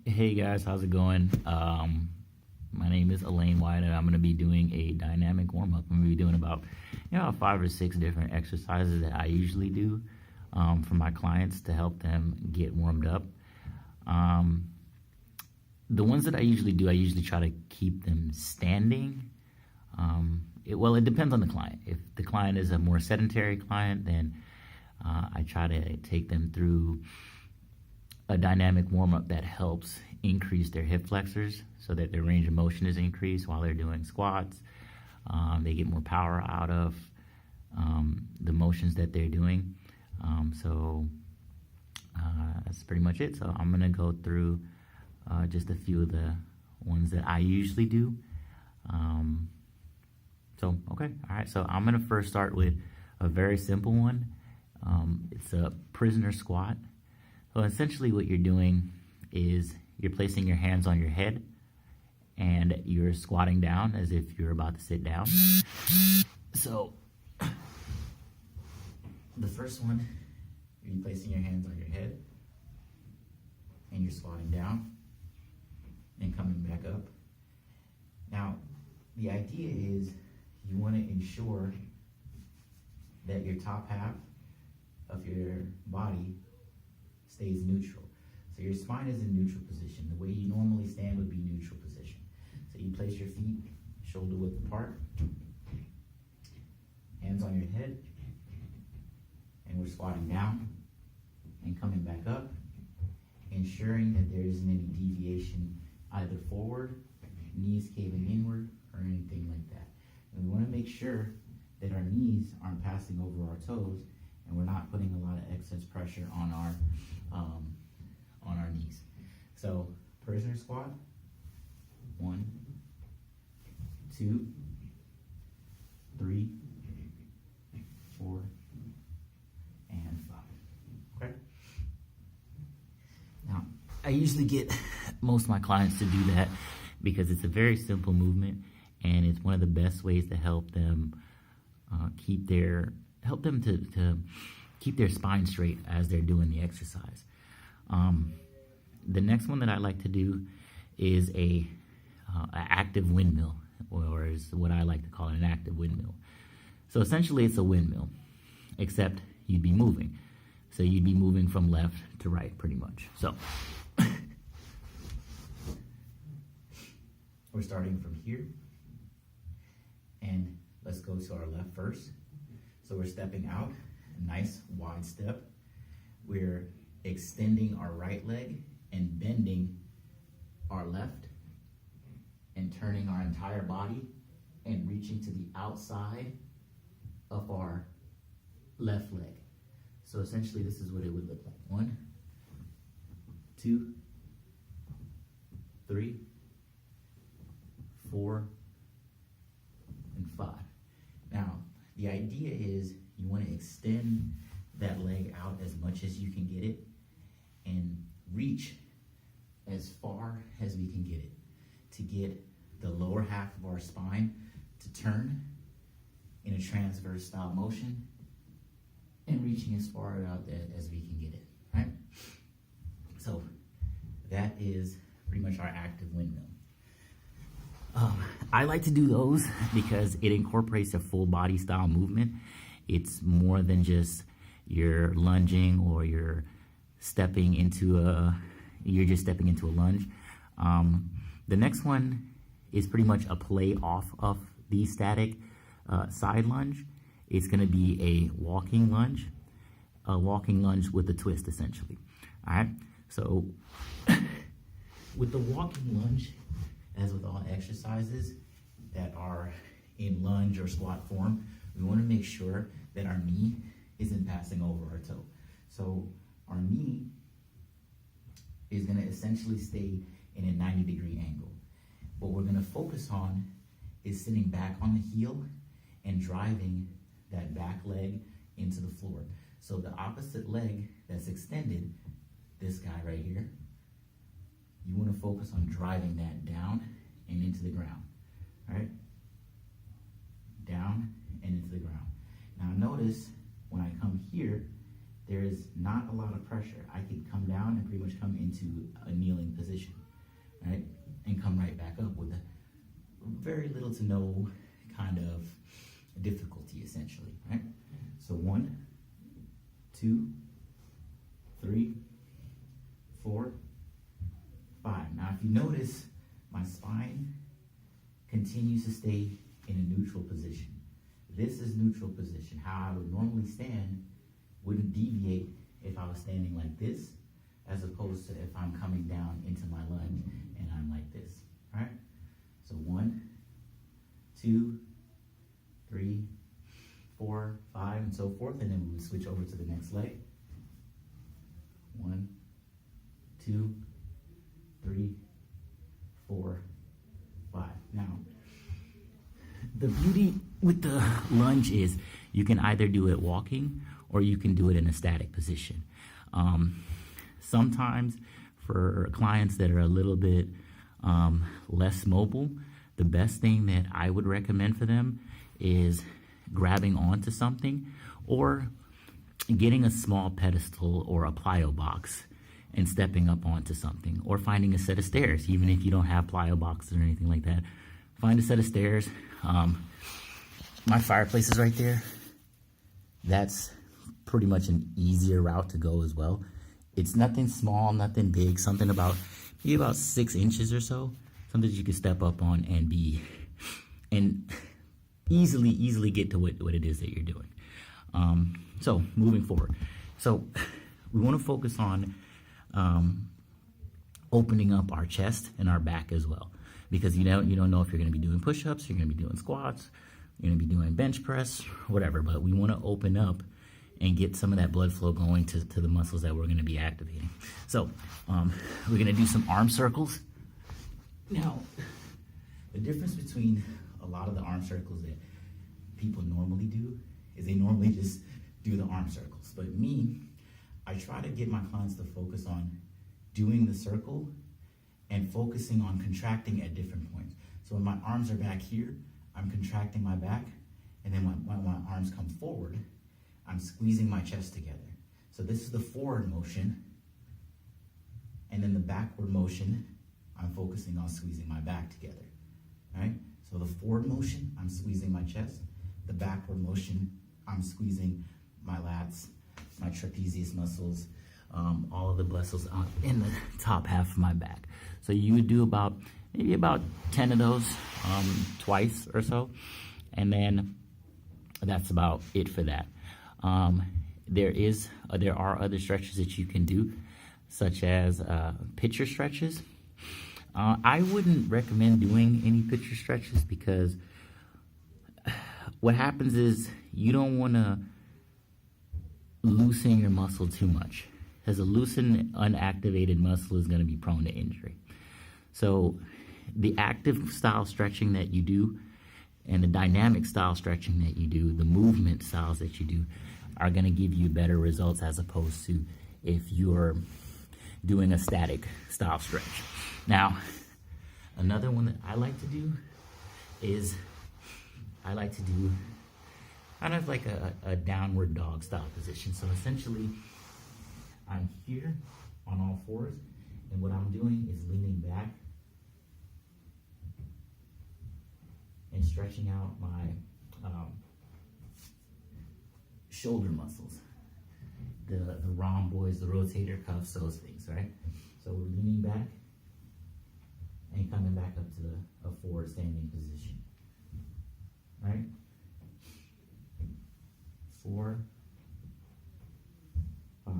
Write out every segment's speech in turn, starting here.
Hey guys, how's it going? My name is Allain White, and I'm going to be doing a dynamic warm-up. I'm going to be doing about 5 or 6 different exercises that I usually do for my clients to help them get warmed up. The ones that I usually do, I usually try to keep them standing. It depends on the client. If the client is a more sedentary client, then I try to take them through a dynamic warm-up that helps increase their hip flexors so that their range of motion is increased while they're doing squats. They get more power out of the motions that they're doing. That's pretty much it. So I'm gonna go through just a few of the ones that I usually do. Okay, all right, so I'm gonna first start with a very simple one. It's a prisoner squat. So essentially what you're doing is you're placing your hands on your head and you're squatting down as if you're about to sit down. So the first one, you're placing your hands on your head and you're squatting down and coming back up. Now, the idea is you want to ensure that your top half of your body stays neutral. So your spine is in neutral position. The way you normally stand would be neutral position. So you place your feet shoulder width apart, hands on your head, and we're squatting down and coming back up, ensuring that there isn't any deviation either forward, knees caving inward, or anything like that. And we want to make sure that our knees aren't passing over our toes and we're not putting a lot of excess pressure on our knees. So prisoner squat, 1, 2, 3, 4, and 5. Okay. Now, I usually get most of my clients to do that because it's a very simple movement and it's one of the best ways to help them keep their spine straight as they're doing the exercise. The next one that I like to do is a active windmill, or is what I like to call it, an active windmill. So essentially it's a windmill, except you'd be moving. So you'd be moving from left to right pretty much. So we're starting from here, and let's go to our left first. So we're stepping out, a nice wide step. We're extending our right leg and bending our left and turning our entire body and reaching to the outside of our left leg. So essentially this is what it would look like. 1, 2, 3, 4, and 5. Now, the idea is you want to extend that leg out as much as you can get it and reach as far as we can get it to get the lower half of our spine to turn in a transverse style motion and reaching as far out there as we can get it, right? So that is pretty much our active windmill. I like to do those because it incorporates a full body style movement. It's more than just you're lunging or you're stepping into a lunge. The next one is pretty much a play off of the static side lunge. It's going to be a walking lunge with a twist essentially. All right. So with the walking lunge, as with all exercises that are in lunge or squat form, we want to make sure that our knee isn't passing over our toe. So our knee is going to essentially stay in a 90-degree angle. What we're going to focus on is sitting back on the heel and driving that back leg into the floor. So the opposite leg that's extended, this guy right here, you want to focus on driving that down and into the ground, all right? Down and into the ground. Now notice when I come here, there is not a lot of pressure. I can come down and pretty much come into a kneeling position, right? And come right back up with a very little to no kind of difficulty, essentially, right? So 1, 2, 3, 4, 5. Now, if you notice, my spine continues to stay in a neutral position. This is neutral position. How I would normally stand wouldn't deviate if I was standing like this, as opposed to if I'm coming down into my lunge and I'm like this, all right? So 1, 2, 3, 4, 5, and so forth, and then we would switch over to the next leg. 1, 2, 3, 4, 5. Now, the beauty with the lunge is you can either do it walking or you can do it in a static position. Sometimes for clients that are a little bit less mobile, the best thing that I would recommend for them is grabbing onto something or getting a small pedestal or a plyo box and stepping up onto something, or finding a set of stairs. Even if you don't have plyo boxes or anything like that, find a set of stairs. My fireplace is right there. That's pretty much an easier route to go as well. It's nothing small, nothing big, something maybe about 6 inches or so, something that you can step up on and easily get to what it is that you're doing. So moving forward, so we want to focus on opening up our chest and our back as well, because you don't know if you're going to be doing push-ups, you're going to be doing squats, you're going to be doing bench press, whatever, but we want to open up and get some of that blood flow going to the muscles that we're going to be activating. So we're going to do some arm circles. Now, the difference between a lot of the arm circles that people normally do is they normally just do the arm circles. But me, I try to get my clients to focus on doing the circle and focusing on contracting at different points. So when my arms are back here, I'm contracting my back, and then when my arms come forward, I'm squeezing my chest together. So this is the forward motion, and then the backward motion, I'm focusing on squeezing my back together, right? So the forward motion, I'm squeezing my chest. The backward motion, I'm squeezing my lats, my trapezius muscles, all of the muscles in the top half of my back. So you would do maybe about 10 of those twice or so, and then that's about it for that. There are other stretches that you can do, such as pitcher stretches. I wouldn't recommend doing any pitcher stretches because what happens is you don't want to loosen your muscle too much, because a loosened, unactivated muscle is going to be prone to injury. So the active style stretching that you do and the dynamic style stretching that you do, the movement styles that you do, are going to give you better results as opposed to if you're doing a static style stretch. Now, another one that I like to do is kind of like a downward dog style position. So essentially, I'm here on all fours, and what I'm doing is leaning back and stretching out my shoulder muscles, the rhomboids, the rotator cuffs, those things, right? So we're leaning back and coming back up to a forward standing position, right? 4, 5,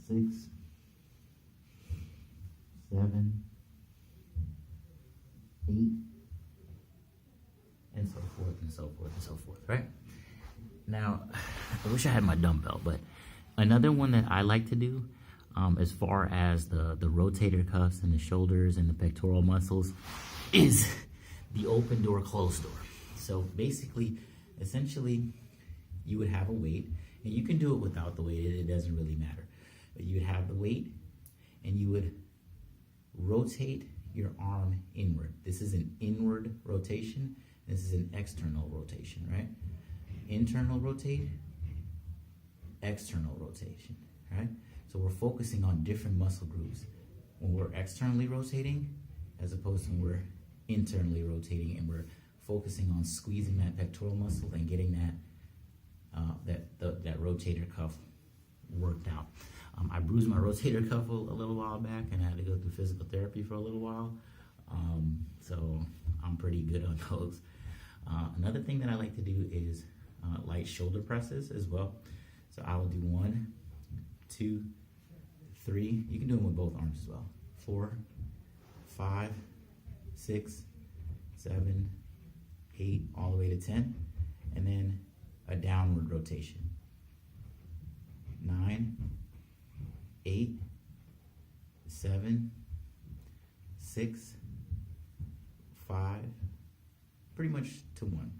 6, 7, 8, and so forth and so forth and so forth, right? Now, I wish I had my dumbbell, but another one that I like to do as far as the rotator cuffs and the shoulders and the pectoral muscles is the open door, closed door. So basically, essentially, you would have a weight, and you can do it without the weight, it doesn't really matter. But you would have the weight, and you would rotate your arm inward. This is an inward rotation. This is an external rotation, right? Internal rotate, external rotation, right? So we're focusing on different muscle groups when we're externally rotating as opposed to when we're internally rotating, and we're focusing on squeezing that pectoral muscle and getting that rotator cuff worked out. I bruised my rotator cuff a little while back, and I had to go through physical therapy for a little while. So I'm pretty good on those. Another thing that I like to do is light shoulder presses as well. So I will do 1, 2, 3. You can do them with both arms as well. 4, 5, 6, 7, 8, all the way to 10. And then a downward rotation. 9, 8, 7, 6, 5, pretty much to 1.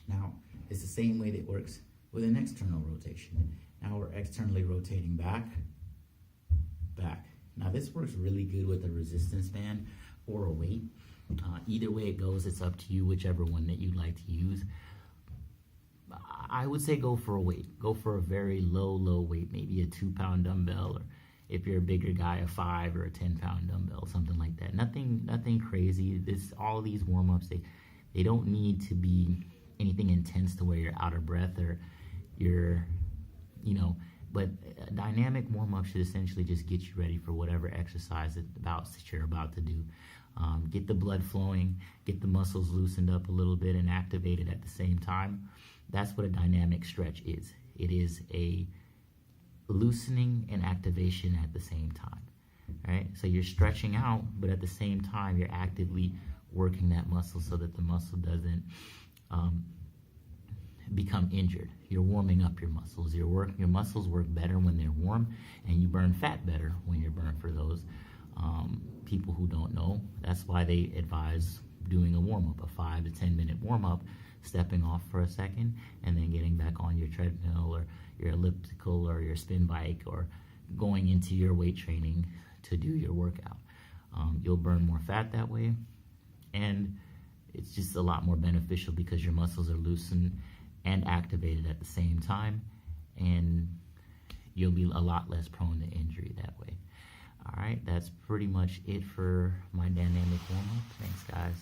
Now, it's the same way that it works with an external rotation. Now we're externally rotating back, back. Now this works really good with a resistance band or a weight. Either way it goes, it's up to you, whichever one that you'd like to use. I would say go for a weight. Go for a very low weight, maybe a 2-pound dumbbell, or if you're a bigger guy, a 5 or a 10-pound dumbbell, something like that. Nothing crazy. All these warm-ups, they don't need to be anything intense to where you're out of breath or you're, but a dynamic warm-up should essentially just get you ready for whatever exercise that you're about to do. Get the blood flowing, get the muscles loosened up a little bit and activated at the same time. That's what a dynamic stretch is. It is a loosening and activation at the same time, right? So you're stretching out, but at the same time, you're actively working that muscle so that the muscle doesn't become injured. You're warming up your muscles. Your muscles work better when they're warm, and you burn fat better when you're burned. For those people who don't know, that's why they advise doing a warm-up, a 5 to 10 minute warm-up, stepping off for a second, and then getting back on your treadmill or your elliptical or your spin bike, or going into your weight training to do your workout. You'll burn more fat that way, and it's just a lot more beneficial because your muscles are loosened and activated at the same time, and you'll be a lot less prone to injury that way. All right, that's pretty much it for my dynamic warm-up. Thanks, guys.